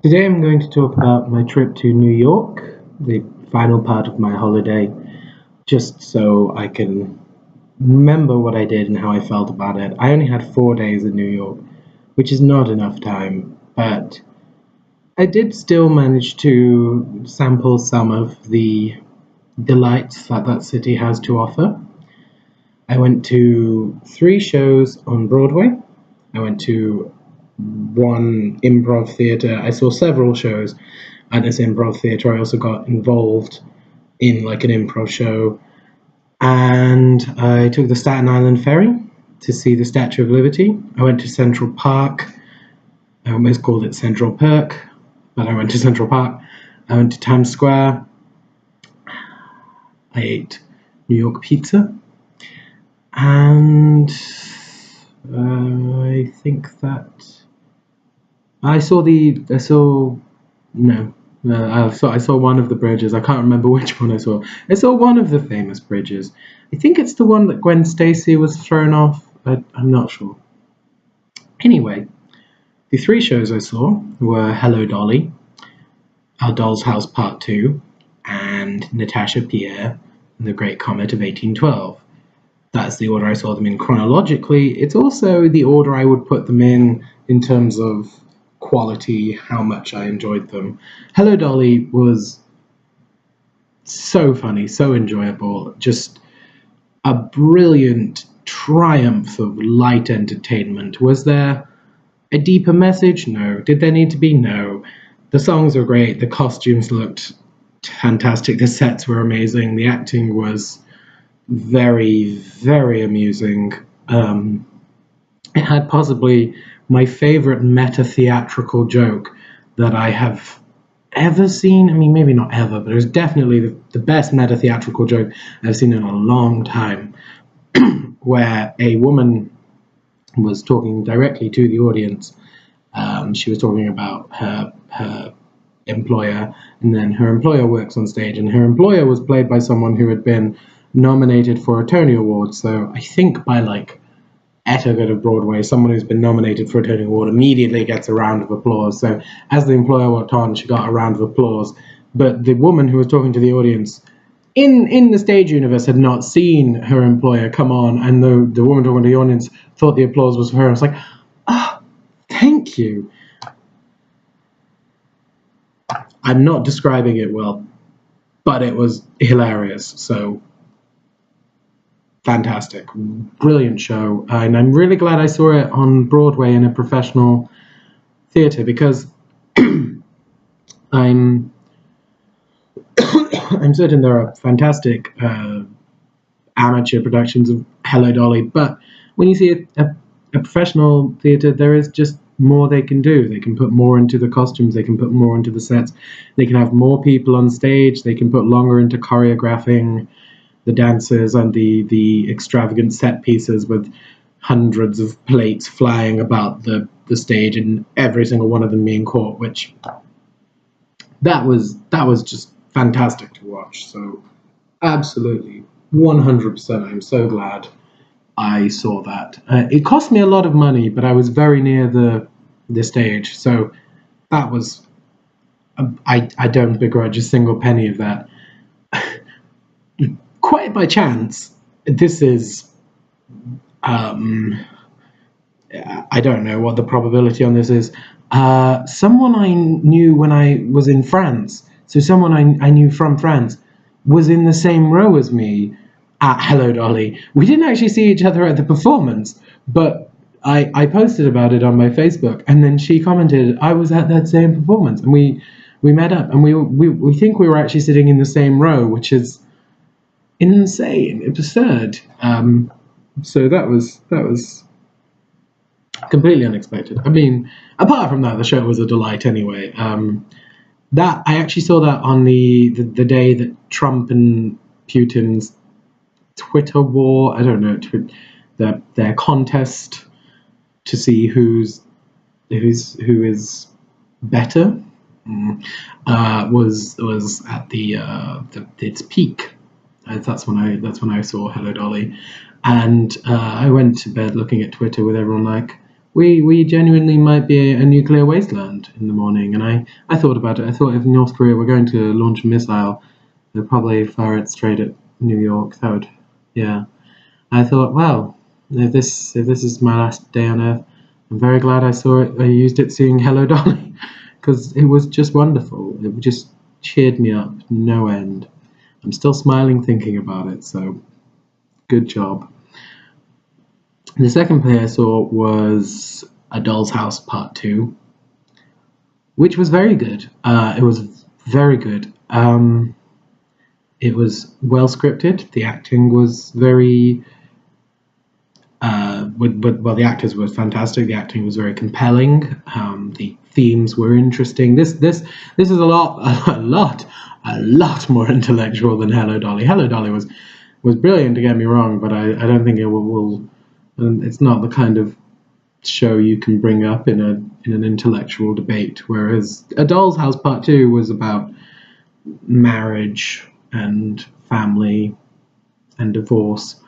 Today I'm going to talk about my trip to New York, the final part of my holiday, just so I can remember what I did and how I felt about it. I only had 4 days in New York, which is not enough time, but I did still manage to sample some of the delights that that city has to offer. I went to three shows on Broadway. I went to one improv theatre. I saw several shows at this improv theatre. I also got involved in like an improv show, and I took the Staten Island ferry to see the Statue of Liberty. I went to Central Park. I almost called it Central Perk, but I went to Central Park. I went to Times Square. I ate New York pizza, and I think that I saw no. I saw one of the bridges. I can't remember which one I saw. I saw one of the famous bridges. I think it's the one that Gwen Stacy was thrown off. I'm not sure. Anyway, the three shows I saw were Hello Dolly, Our Doll's House Part 2, and Natasha Pierre and the Great Comet of 1812. That's the order I saw them in chronologically. It's also the order I would put them in terms of quality, how much I enjoyed them. Hello Dolly was so funny, so enjoyable, just a brilliant triumph of light entertainment. Was there a deeper message? No. Did there need to be? No. The songs were great, the costumes looked fantastic, the sets were amazing, the acting was very, very amusing. It had possibly my favorite meta theatrical joke that I have ever seen. I mean, maybe not ever, but it was definitely the best meta theatrical joke I've seen in a long time, where a woman was talking directly to the audience. She was talking about her employer, and then her employer works on stage, and her employer was played by someone who had been nominated for a Tony Award. So I think by like etiquette of Broadway, someone who's been nominated for a Tony Award immediately gets a round of applause. So as the employer walked on, she got a round of applause. But the woman who was talking to the audience in the stage universe had not seen her employer come on, and the woman talking to the audience thought the applause was for her. I was like, ah, oh, thank you. I'm not describing it well, but it was hilarious. So fantastic, brilliant show, and I'm really glad I saw it on Broadway in a professional theatre because I'm I'm certain there are fantastic amateur productions of Hello Dolly, but when you see a professional theatre, there is just more they can do. They can put more into the costumes, they can put more into the sets, they can have more people on stage, they can put longer into choreographing the dancers and the extravagant set pieces with hundreds of plates flying about the stage and every single one of them being caught, which that was just fantastic to watch. So absolutely 100%, I'm so glad I saw that. It cost me a lot of money, but I was very near the stage, so that was I don't begrudge a single penny of that. Quite by chance, this is um, I don't know what the probability on this is. Someone I knew when I was in France, so someone I knew from France, was in the same row as me at Hello Dolly. We didn't actually see each other at the performance, but I posted about it on my Facebook, and then she commented, I was at that same performance, and we met up, and we think we were actually sitting in the same row, which is insane, absurd. So that was completely unexpected. I mean, apart from that, the show was a delight anyway. That I actually saw that on the day that Trump and Putin's Twitter war. I don't know, their contest to see who is better was at its peak. That's when I saw Hello Dolly, and I went to bed looking at Twitter with everyone like, we genuinely might be a nuclear wasteland in the morning. And I thought about it. I thought if North Korea were going to launch a missile, they'd probably fire it straight at New York. That would, yeah. I thought, wow, if this is my last day on Earth, I'm very glad I saw it. I used it seeing Hello Dolly, because it was just wonderful. It just cheered me up, no end. I'm still smiling thinking about it. So good job. The second play I saw was A Doll's House Part 2, which was very good. It was very good. It was well scripted. The acting was very. Well, the actors were fantastic. The acting was very compelling. The themes were interesting. This is a lot more intellectual than Hello Dolly. Hello Dolly was brilliant. To get me wrong, but I don't think it will. It's not the kind of show you can bring up in an intellectual debate. Whereas A Doll's House Part 2 was about marriage and family and divorce,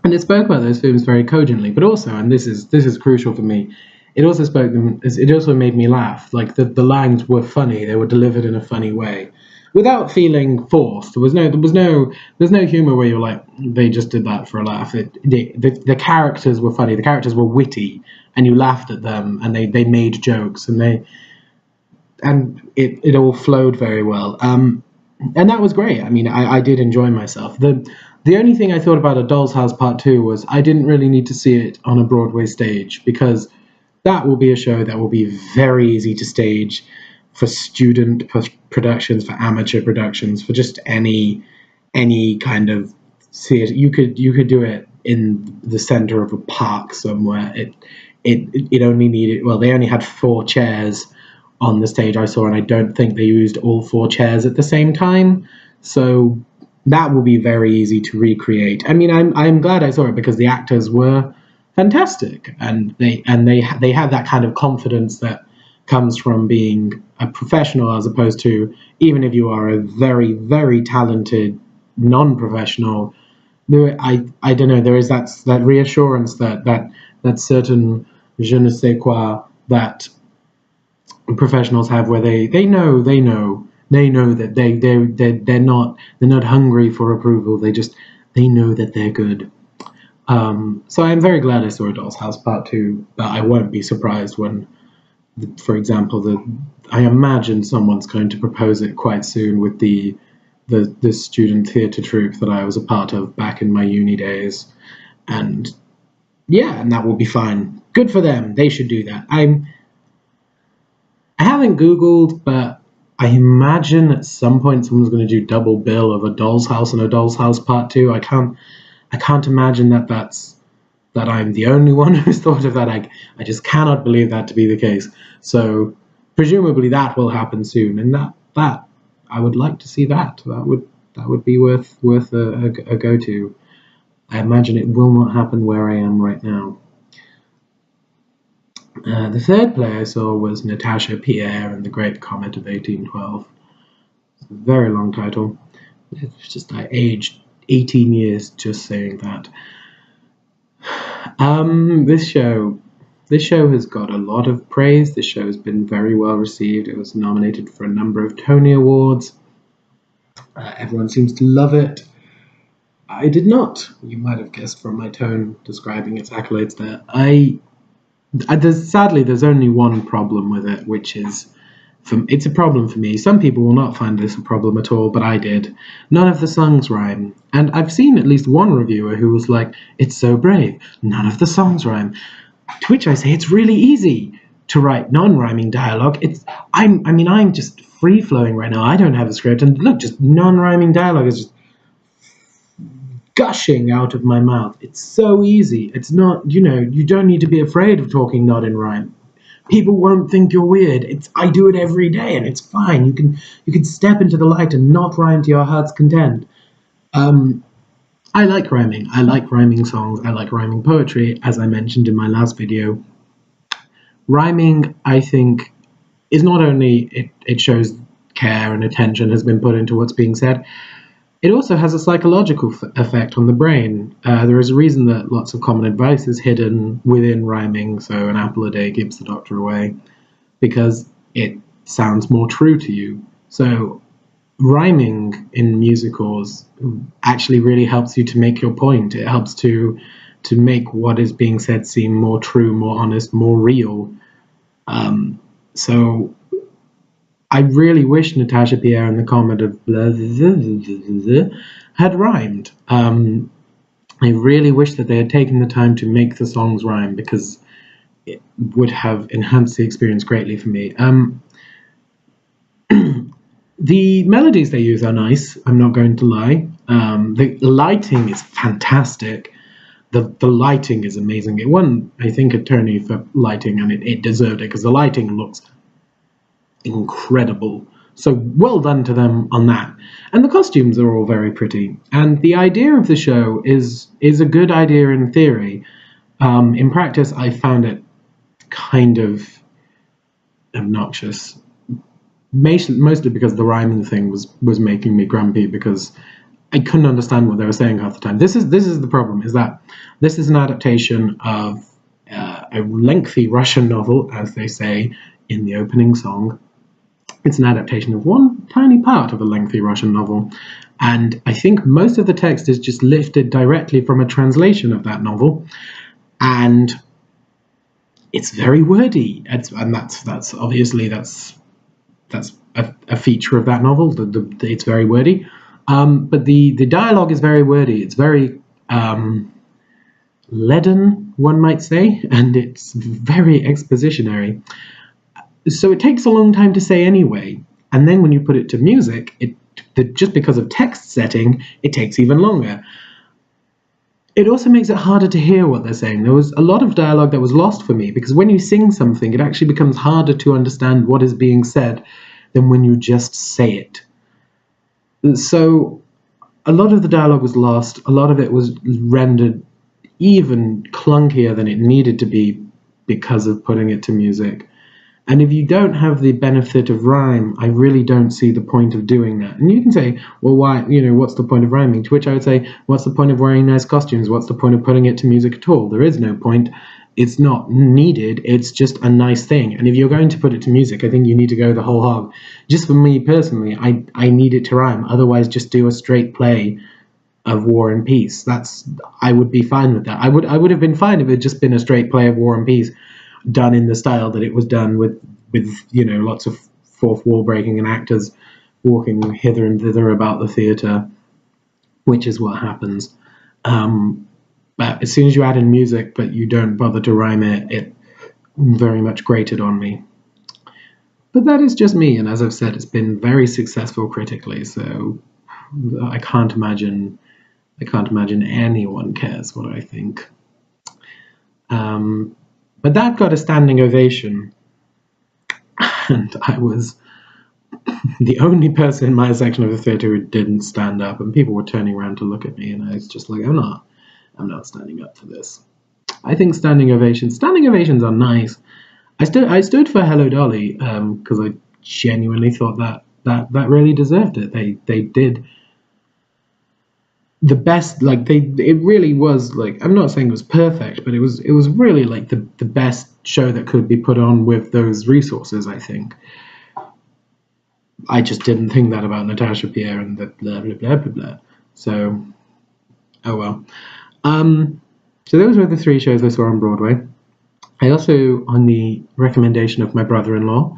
and it spoke about those films very cogently. But also, and this is crucial for me, it also made me laugh. Like the lines were funny; they were delivered in a funny way, without feeling forced. There's no humor where you're like they just did that for a laugh. The characters were funny. The characters were witty, and you laughed at them, and they made jokes, and it all flowed very well. And that was great. I mean, I did enjoy myself. The only thing I thought about A Doll's House Part 2 was I didn't really need to see it on a Broadway stage, because that will be a show that will be very easy to stage for student productions, for amateur productions, for just any kind of theatre. You could do it in the center of a park somewhere. It only needed, well, they only had 4 chairs on the stage I saw, and I don't think they used all 4 chairs at the same time. So that will be very easy to recreate. I mean, I'm glad I saw it because the actors were fantastic, and they have that kind of confidence that comes from being a professional, as opposed to, even if you are a very, very talented non-professional, I don't know, there is that reassurance, that certain je ne sais quoi that professionals have, where they know that they're not hungry for approval. They know that they're good. So I'm very glad I saw A Doll's House Part 2, but I won't be surprised when, for example, I imagine someone's going to propose it quite soon with the student theatre troupe that I was a part of back in my uni days, and yeah, and that will be fine. Good for them. They should do that. I haven't Googled, but I imagine at some point someone's going to do double bill of A Doll's House and A Doll's House Part 2. I can't imagine that I'm the only one who's thought of that. I just cannot believe that to be the case. So presumably that will happen soon, and that I would like to see that. That would be worth a go to. I imagine it will not happen where I am right now. The third play I saw was Natasha Pierre and the Great Comet of 1812. It's a very long title. It's just I aged 18 years just saying that. This show has got a lot of praise. This show has been very well received. It was nominated for a number of Tony Awards. Everyone seems to love it. I did not. You might have guessed from my tone describing its accolades there. Sadly, there's only one problem with it, which is, it's a problem for me. Some people will not find this a problem at all, but I did. None of the songs rhyme. And I've seen at least one reviewer who was like, it's so brave, none of the songs rhyme. To which I say, it's really easy to write non-rhyming dialogue. I'm just free-flowing right now. I don't have a script, and look, just non-rhyming dialogue is just gushing out of my mouth. It's so easy. It's not, you don't need to be afraid of talking not in rhyme. People won't think you're weird. I do it every day, and it's fine. You can step into the light and not rhyme to your heart's content. I like rhyming. I like rhyming songs. I like rhyming poetry, as I mentioned in my last video. Rhyming, I think, is not only it shows care and attention has been put into what's being said. It also has a psychological effect on the brain. There is a reason that lots of common advice is hidden within rhyming, so an apple a day keeps the doctor away, because it sounds more true to you. So rhyming in musicals actually really helps you to make your point. It helps to make what is being said seem more true, more honest, more real. So I really wish Natasha Pierre and the Comet of blah, blah, blah, blah, had rhymed. I really wish that they had taken the time to make the songs rhyme, because it would have enhanced the experience greatly for me. The melodies they use are nice, I'm not going to lie. The lighting is fantastic. The lighting is amazing. It won, I think, a Tony for lighting, and it deserved it, because the lighting looks incredible. So well done to them on that. And the costumes are all very pretty. And the idea of the show is a good idea in theory. In practice, I found it kind of obnoxious. Mostly because the rhyming thing was making me grumpy, because I couldn't understand what they were saying half the time. This is the problem, is that this is an adaptation of a lengthy Russian novel, as they say in the opening song. It's an adaptation of one tiny part of a lengthy Russian novel, and I think most of the text is just lifted directly from a translation of that novel, and it's very wordy. And that's obviously that's a feature of that novel. It's very wordy, but the dialogue is very wordy. It's very leaden, one might say, and it's very expositionary. So it takes a long time to say anyway, and then when you put it to music, just because of text setting, it takes even longer. It also makes it harder to hear what they're saying. There was a lot of dialogue that was lost for me, because when you sing something, it actually becomes harder to understand what is being said than when you just say it. So a lot of the dialogue was lost. A lot of it was rendered even clunkier than it needed to be because of putting it to music. And if you don't have the benefit of rhyme, I really don't see the point of doing that. And you can say, well, why, what's the point of rhyming? To which I would say, what's the point of wearing nice costumes? What's the point of putting it to music at all? There is no point. It's not needed. It's just a nice thing. And if you're going to put it to music, I think you need to go the whole hog. Just for me personally, I need it to rhyme. Otherwise, just do a straight play of War and Peace. I would be fine with that. I would have been fine if it had just been a straight play of War and Peace, done in the style that it was done, with lots of fourth wall breaking and actors walking hither and thither about the theatre, which is what happens. But as soon as you add in music but you don't bother to rhyme it, it very much grated on me. But that is just me, and as I've said, it's been very successful critically, so I can't imagine anyone cares what I think. But that got a standing ovation, and I was the only person in my section of the theatre who didn't stand up, and people were turning around to look at me, and I was just like, I'm not standing up for this. I think standing ovations are nice. I stood for Hello Dolly, because I genuinely thought that really deserved it. They did the best. It really was, I'm not saying it was perfect, but it was really the best show that could be put on with those resources, I think. I just didn't think that about Natasha Pierre and the blah blah blah blah blah. So, oh well. So those were the 3 shows I saw on Broadway. I also, on the recommendation of my brother-in-law,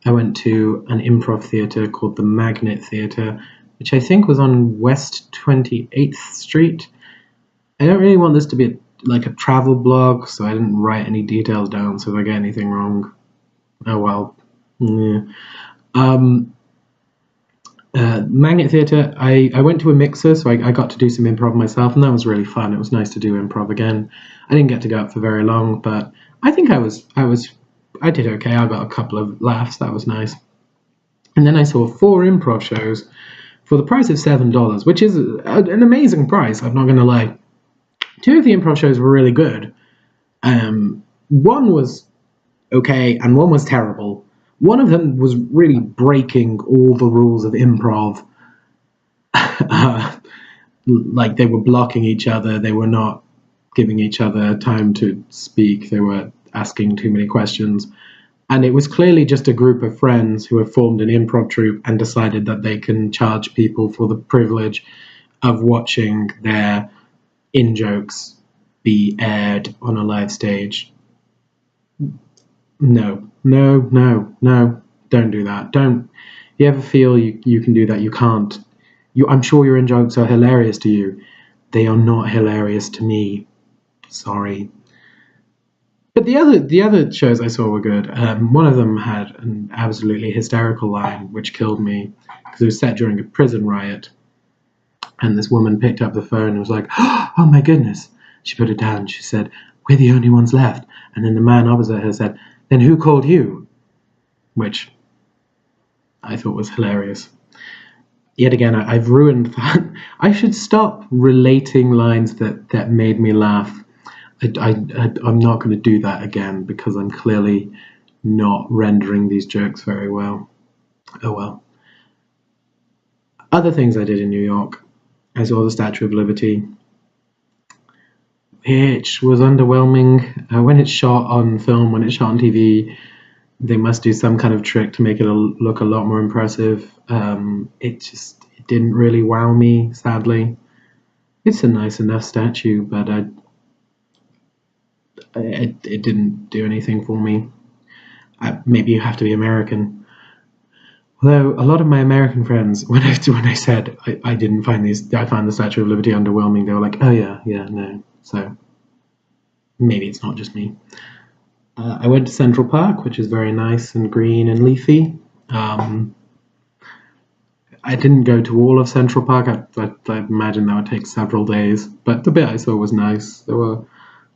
I went to an improv theatre called the Magnet Theatre, which I think was on West 28th Street. I don't really want this to be a travel blog, so I didn't write any details down, so if I get anything wrong, oh well. Yeah. Magnet Theatre, I went to a mixer, so I got to do some improv myself, and that was really fun. It was nice to do improv again. I didn't get to go up for very long, but I think I did okay. I got a couple of laughs. That was nice. And then I saw 4 improv shows for the price of $7, which is an amazing price, I'm not going to lie. 2 of the improv shows were really good. One was okay, and one was terrible. One of them was really breaking all the rules of improv. Like they were blocking each other, they were not giving each other time to speak, they were asking too many questions. And it was clearly just a group of friends who have formed an improv troupe and decided that they can charge people for the privilege of watching their in-jokes be aired on a live stage. No, no, no, no, don't do that. Don't. You ever feel you can do that? You can't. I'm sure your in-jokes are hilarious to you. They are not hilarious to me. Sorry. But the other shows I saw were good. One of them had an absolutely hysterical line which killed me because it was set during a prison riot, and this woman picked up the phone and was like, "Oh my goodness!" She put it down. She said, "We're the only ones left." And then the man opposite her said, "Then who called you?" Which I thought was hilarious. Yet again, I've ruined that. I should stop relating lines that made me laugh. I'm not going to do that again because I'm clearly not rendering these jokes very well. Oh well. Other things I did in New York. I saw the Statue of Liberty, which was underwhelming. When it's shot on film, when it's shot on TV, they must do some kind of trick to make it look a lot more impressive. It didn't really wow me, sadly. It's a nice enough statue, but it didn't do anything for me. Maybe you have to be American. Although a lot of my American friends, when I said I didn't find I found the Statue of Liberty underwhelming, they were like, "Oh yeah, no." So maybe it's not just me. I went to Central Park, which is very nice and green and leafy. I didn't go to all of Central Park. I imagine that would take several days, but the bit I saw was nice. There were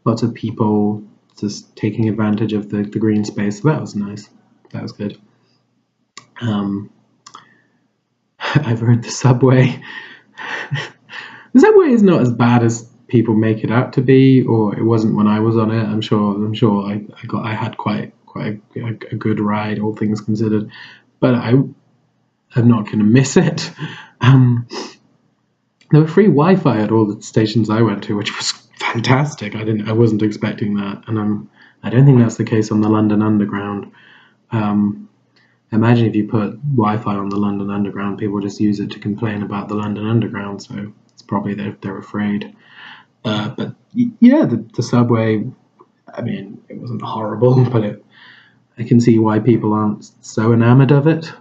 lots of people just taking advantage of the green space. So that was nice. That was good. I've heard the subway. The subway is not as bad as people make it out to be, or it wasn't when I was on it. I'm sure I had quite a good ride, all things considered. But I'm not going to miss it. There were free Wi-Fi at all the stations I went to, which was fantastic. I wasn't expecting that, and I don't think that's the case on the London Underground. Imagine if you put Wi-Fi on the London Underground, people just use it to complain about the London Underground. So it's probably they're afraid. But yeah, the subway. I mean, it wasn't horrible, but I can see why people aren't so enamored of it.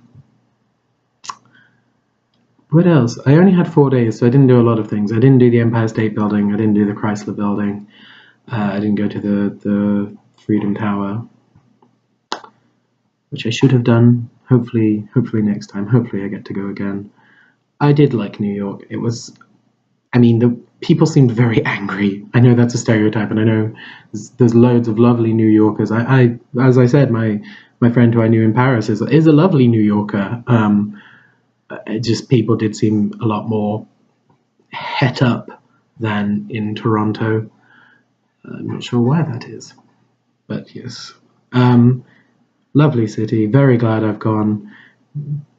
What else? I only had 4 days, so I didn't do a lot of things. I didn't do the Empire State Building. I didn't do the Chrysler Building. I didn't go to the Freedom Tower, which I should have done. Hopefully next time. Hopefully I get to go again. I did like New York. It was, I mean, the people seemed very angry. I know that's a stereotype, and I know there's loads of lovely New Yorkers. I as I said, my friend who I knew in Paris is a lovely New Yorker. Just people did seem a lot more het up than in Toronto. I'm not sure why that is, but yes. Lovely city. Very glad I've gone.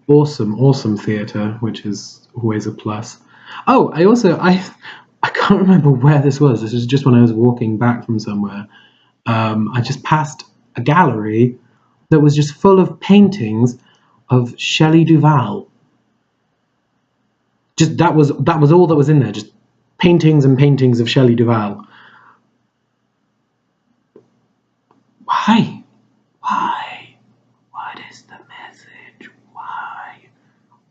Awesome theatre, which is always a plus. Oh, I can't remember where this was. This was just when I was walking back from somewhere. I just passed a gallery that was just full of paintings of Shelley Duvall. Just that was all that was in there. Just paintings and paintings of Shelley Duvall. Why? What is the message? Why?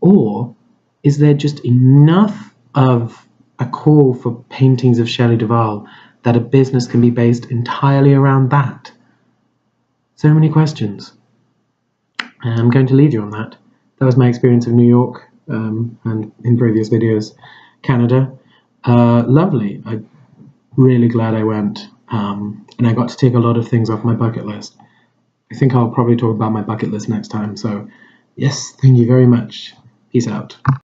Or is there just enough of a call for paintings of Shelley Duvall that a business can be based entirely around that? So many questions. I'm going to leave you on that. That was my experience of New York, and in previous videos, Canada. Lovely. I'm really glad I went, and I got to take a lot of things off my bucket list. I think I'll probably talk about my bucket list next time. So, yes, thank you very much. Peace out.